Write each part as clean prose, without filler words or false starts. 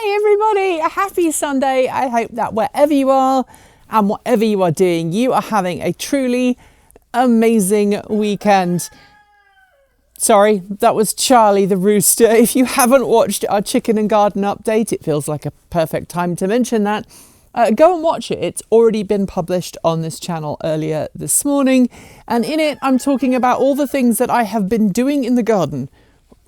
Hey everybody, a happy Sunday. I hope that wherever you are and whatever you are doing, you are having a truly amazing weekend. Sorry, that was Charlie the rooster. If you haven't watched our chicken and garden update, it feels like a perfect time to mention that. Go and watch it. It's already been published on this channel earlier this morning. And in it, I'm talking about all the things that I have been doing in the garden,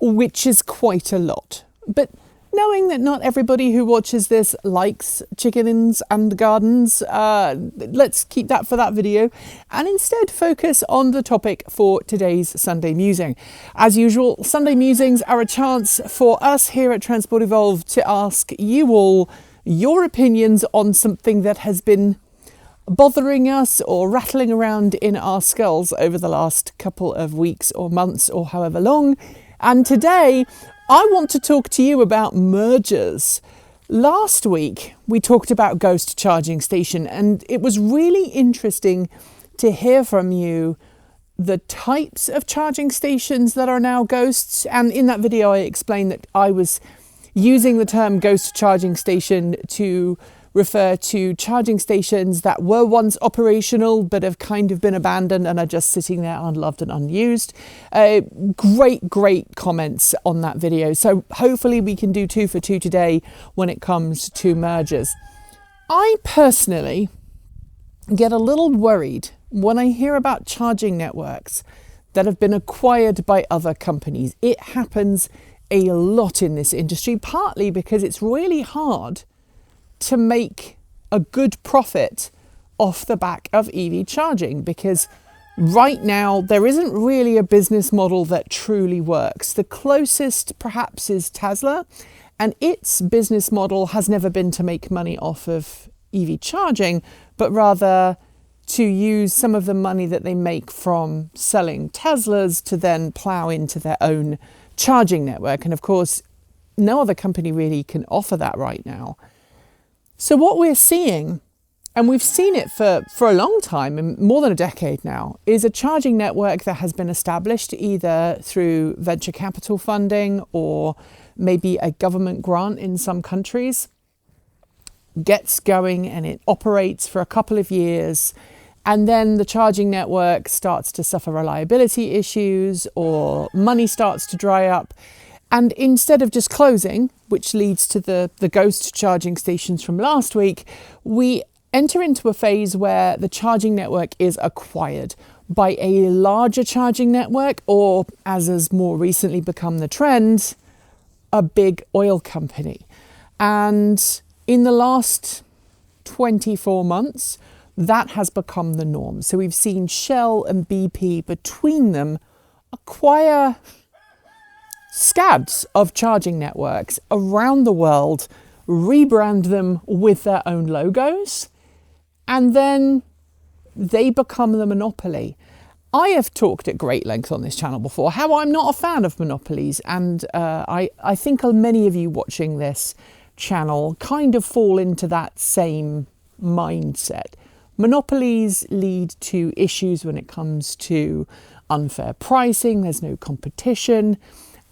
which is quite a lot. But knowing that not everybody who watches this likes chickens and gardens, let's keep that for that video and instead focus on the topic for today's Sunday Musing. As usual, Sunday Musings are a chance for us here at Transport Evolved to ask you all your opinions on something that has been bothering us or rattling around in our skulls over the last couple of weeks or months or however long. And today, I want to talk to you about mergers. Last week, we talked about ghost charging station, and it was really interesting to hear from you the types of charging stations that are now ghosts. And in that video, I explained that I was using the term ghost charging station to refer to charging stations that were once operational but have kind of been abandoned and are just sitting there unloved and unused. Great comments on that video. So hopefully we can do 2 for 2 today when it comes to mergers. I personally get a little worried when I hear about charging networks that have been acquired by other companies. It happens a lot in this industry, partly because it's really hard to make a good profit off the back of EV charging, because right now there isn't really a business model that truly works. The closest perhaps is Tesla, and its business model has never been to make money off of EV charging, but rather to use some of the money that they make from selling Teslas to then plow into their own charging network. And of course, no other company really can offer that right now. So what we're seeing, and we've seen it for a long time, more than a decade now, is a charging network that has been established either through venture capital funding or maybe a government grant in some countries, gets going and it operates for a couple of years, and then the charging network starts to suffer reliability issues or money starts to dry up. And instead of just closing, which leads to the ghost charging stations from last week, we enter into a phase where the charging network is acquired by a larger charging network, or, as has more recently become the trend, a big oil company. And in the last 24 months, that has become the norm. So we've seen Shell and BP between them acquire scads of charging networks around the world, rebrand them with their own logos, and then they become the monopoly. I have talked at great length on this channel before how I'm not a fan of monopolies, and I think many of you watching this channel kind of fall into that same mindset. Monopolies lead to issues when it comes to unfair pricing. There's no competition.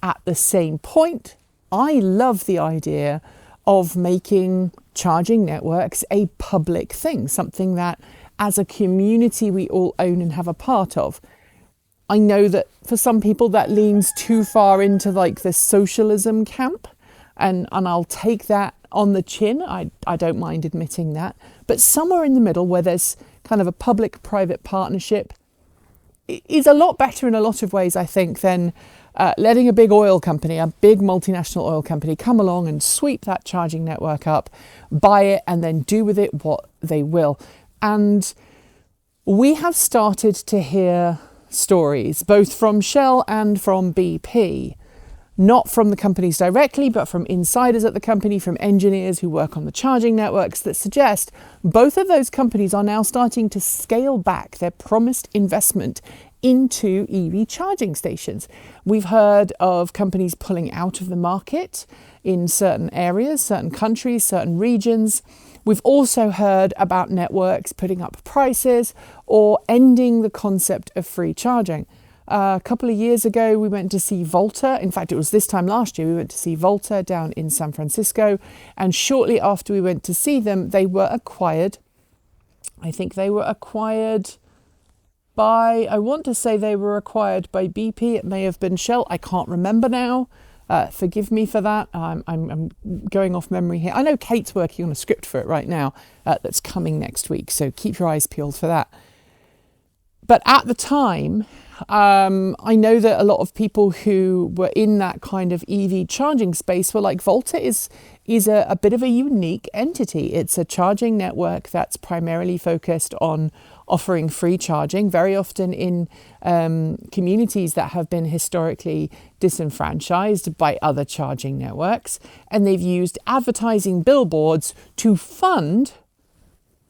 At the same point, I love the idea of making charging networks a public thing, something that as a community we all own and have a part of. I know that for some people that leans too far into like the socialism camp, and I'll take that on the chin. I don't mind admitting that. But somewhere in the middle where there's kind of a public-private partnership is a lot better in a lot of ways, I think, than letting a big oil company, a big multinational oil company, come along and sweep that charging network up, buy it, and then do with it what they will. And we have started to hear stories, both from Shell and from BP, not from the companies directly, but from insiders at the company, from engineers who work on the charging networks, that suggest both of those companies are now starting to scale back their promised investment into EV charging stations. We've heard of companies pulling out of the market in certain areas, certain countries, certain regions. We've also heard about networks putting up prices or ending the concept of free charging. A couple of years ago, we went to see Volta. In fact, it was this time last year, we went to see Volta down in San Francisco. And shortly after we went to see them, they were acquired. I think they were acquired by, I want to say they were acquired by BP. It may have been Shell. I can't remember now. Forgive me for that. I'm going off memory here. I know Kate's working on a script for it right now that's coming next week. So keep your eyes peeled for that. But at the time, I know that a lot of people who were in that kind of EV charging space were like, Volta is a bit of a unique entity. It's a charging network that's primarily focused on offering free charging, very often in communities that have been historically disenfranchised by other charging networks. And they've used advertising billboards to fund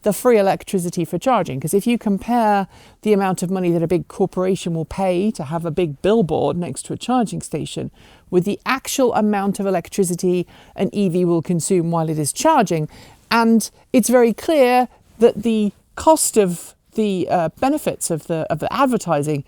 the free electricity for charging. Because if you compare the amount of money that a big corporation will pay to have a big billboard next to a charging station with the actual amount of electricity an EV will consume while it is charging, and it's very clear that the cost of the benefits of the advertising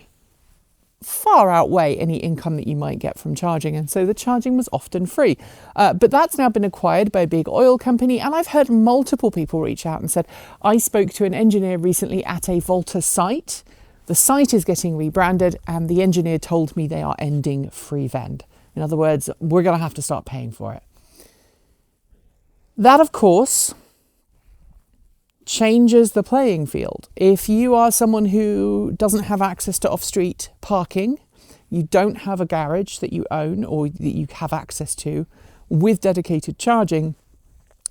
far outweigh any income that you might get from charging, and so the charging was often free. But that's now been acquired by a big oil company, and I've heard multiple people reach out and said, I spoke to an engineer recently at a Volta site. The site is getting rebranded, and the engineer told me they are ending free vend. In other words, we're going to have to start paying for it. That, of course, changes the playing field. If you are someone who doesn't have access to off-street parking, you don't have a garage that you own or that you have access to with dedicated charging,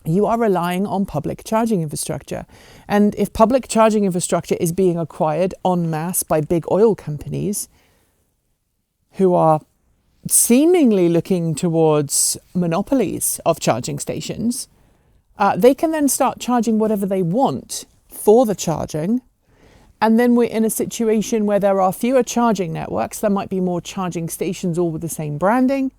you are relying on public charging infrastructure. And if public charging infrastructure is being acquired en masse by big oil companies who are seemingly looking towards monopolies of charging stations, they can then start charging whatever they want for the charging. And then we're in a situation where there are fewer charging networks. There might be more charging stations all with the same branding.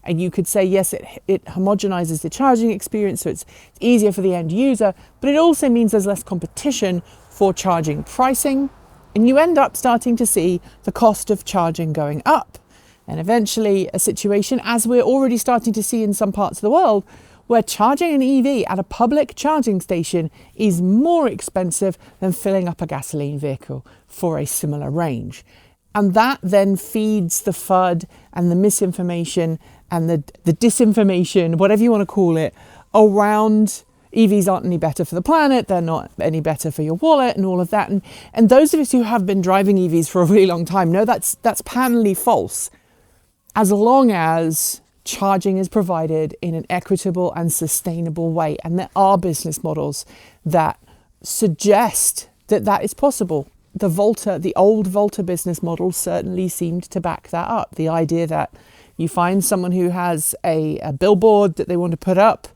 And you could say, yes, it homogenizes the charging experience, so it's easier for the end user. But it also means there's less competition for charging pricing. And you end up starting to see the cost of charging going up. And eventually a situation, as we're already starting to see in some parts of the world, where charging an EV at a public charging station is more expensive than filling up a gasoline vehicle for a similar range. And that then feeds the FUD and the misinformation and the disinformation, whatever you want to call it, around EVs aren't any better for the planet, they're not any better for your wallet and all of that. And those of us who have been driving EVs for a really long time know that's patently false, as long as charging is provided in an equitable and sustainable way. And there are business models that suggest that that is possible. The old Volta business model certainly seemed to back that up. The idea that you find someone who has a billboard that they want to put up,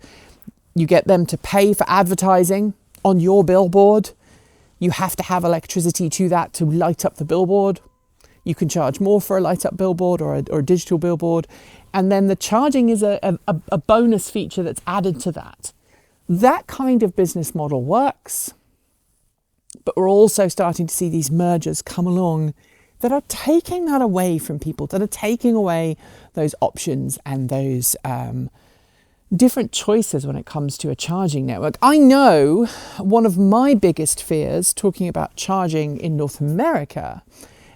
you get them to pay for advertising on your billboard. You have to have electricity to that to light up the billboard. You can charge more for a light up billboard or a digital billboard. And then the charging is a bonus feature that's added to that. That kind of business model works. But we're also starting to see these mergers come along that are taking that away from people, that are taking away those options and those different choices when it comes to a charging network. I know one of my biggest fears, talking about charging in North America,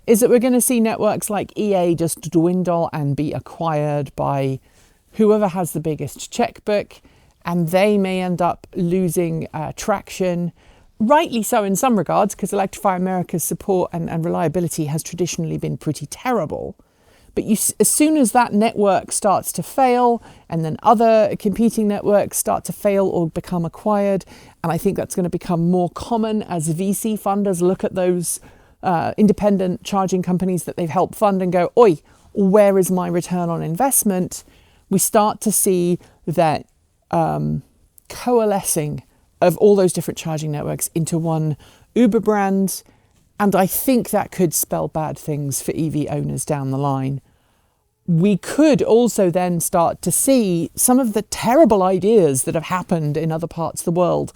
is that we're going to see networks like EA just dwindle and be acquired by whoever has the biggest checkbook, and they may end up losing traction. Rightly so in some regards, because Electrify America's support and reliability has traditionally been pretty terrible. But as soon as that network starts to fail, and then other competing networks start to fail or become acquired, and I think that's going to become more common as VC funders look at those independent charging companies that they've helped fund and go, oi, where is my return on investment? We start to see that coalescing of all those different charging networks into one Uber brand. And I think that could spell bad things for EV owners down the line. We could also then start to see some of the terrible ideas that have happened in other parts of the world.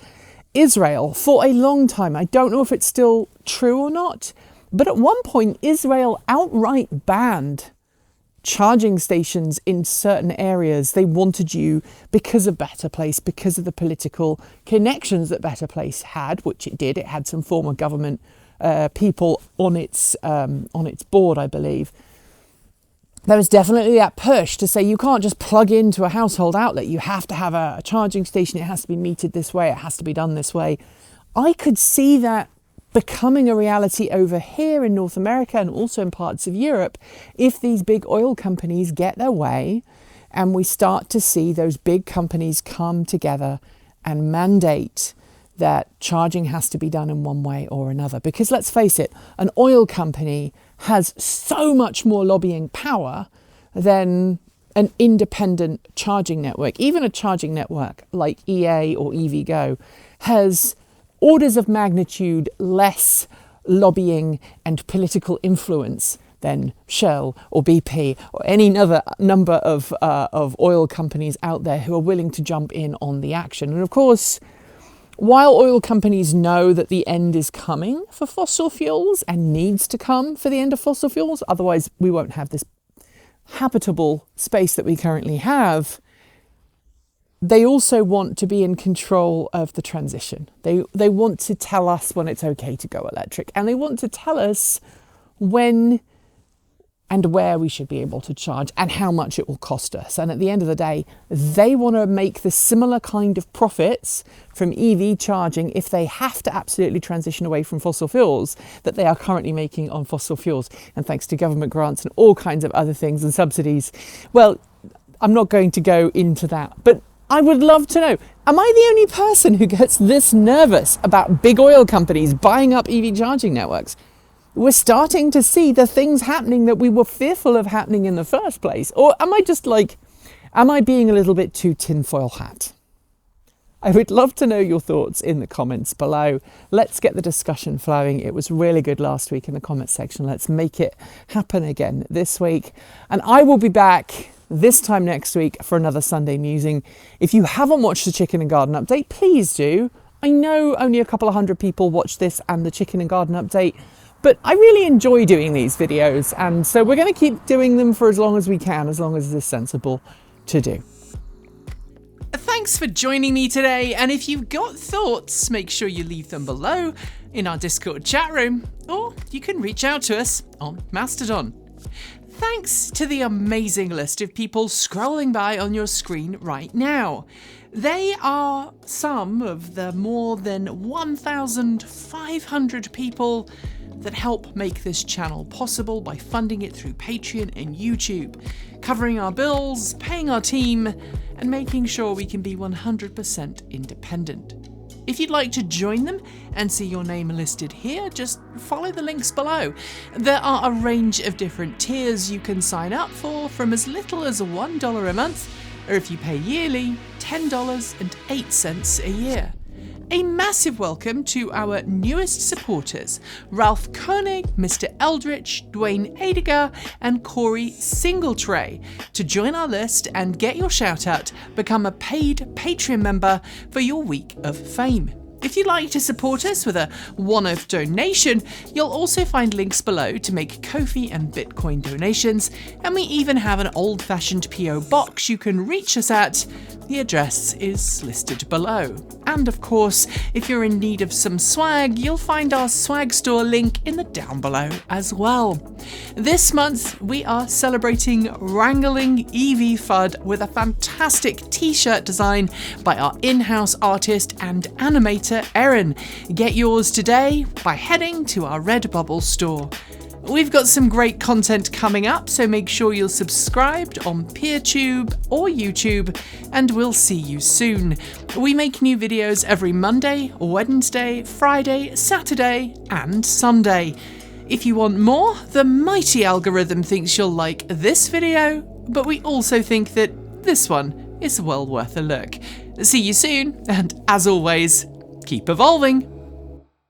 Israel, for a long time, I don't know if it's still true or not, But at one point, Israel outright banned charging stations in certain areas. They wanted you, because of Better Place, because of the political connections that Better Place had, which it did. It had some former government people on its board, I believe. There was definitely that push to say you can't just plug into a household outlet. You have to have a charging station. It has to be metered this way. It has to be done this way. I could see that becoming a reality over here in North America and also in parts of Europe if these big oil companies get their way and we start to see those big companies come together and mandate that charging has to be done in one way or another. Because let's face it, an oil company has so much more lobbying power than an independent charging network. Even a charging network like EA or EVgo has orders of magnitude less lobbying and political influence than Shell or BP or any other number of oil companies out there who are willing to jump in on the action. And of course, while oil companies know that the end is coming for fossil fuels and needs to come for the end of fossil fuels, otherwise we won't have this habitable space that we currently have, they also want to be in control of the transition. They want to tell us when it's okay to go electric, and they want to tell us when and where we should be able to charge and how much it will cost us. And at the end of the day, they want to make the similar kind of profits from EV charging if they have to absolutely transition away from fossil fuels that they are currently making on fossil fuels. And thanks to government grants and all kinds of other things and subsidies. Well, I'm not going to go into that, but I would love to know, am I the only person who gets this nervous about big oil companies buying up EV charging networks? We're starting to see the things happening that we were fearful of happening in the first place. Or am I being a little bit too tinfoil hat? I would love to know your thoughts in the comments below. Let's get the discussion flowing. It was really good last week in the comments section. Let's make it happen again this week. And I will be back this time next week for another Sunday Musing. If you haven't watched the Chicken and Garden Update, please do. I know only a couple of hundred people watch this and the Chicken and Garden Update, but I really enjoy doing these videos, and so we're going to keep doing them for as long as we can, as long as it's sensible to do. Thanks for joining me today, and if you've got thoughts, make sure you leave them below in our Discord chat room, or you can reach out to us on Mastodon. Thanks to the amazing list of people scrolling by on your screen right now. They are some of the more than 1,500 people that help make this channel possible by funding it through Patreon and YouTube, covering our bills, paying our team, and making sure we can be 100% independent. If you'd like to join them and see your name listed here, just follow the links below. There are a range of different tiers you can sign up for, from as little as $1 a month, or if you pay yearly, $10.08 a year. A massive welcome to our newest supporters, Ralph Koenig, Mr. Eldritch, Dwayne Adiger, and Corey Singletray. To join our list and get your shout out, become a paid Patreon member for your week of fame. If you'd like to support us with a one-off donation, you'll also find links below to make Ko-fi and Bitcoin donations, and we even have an old-fashioned PO box you can reach us at. The address is listed below. And of course, if you're in need of some swag, you'll find our swag store link in the down below as well. This month, we are celebrating Wrangling EV FUD with a fantastic t-shirt design by our in-house artist and animator Erin. Get yours today by heading to our Redbubble store. We've got some great content coming up, so make sure you're subscribed on PeerTube or YouTube, and we'll see you soon. We make new videos every Monday, Wednesday, Friday, Saturday, and Sunday. If you want more, the mighty algorithm thinks you'll like this video, but we also think that this one is well worth a look. See you soon, and as always, keep evolving.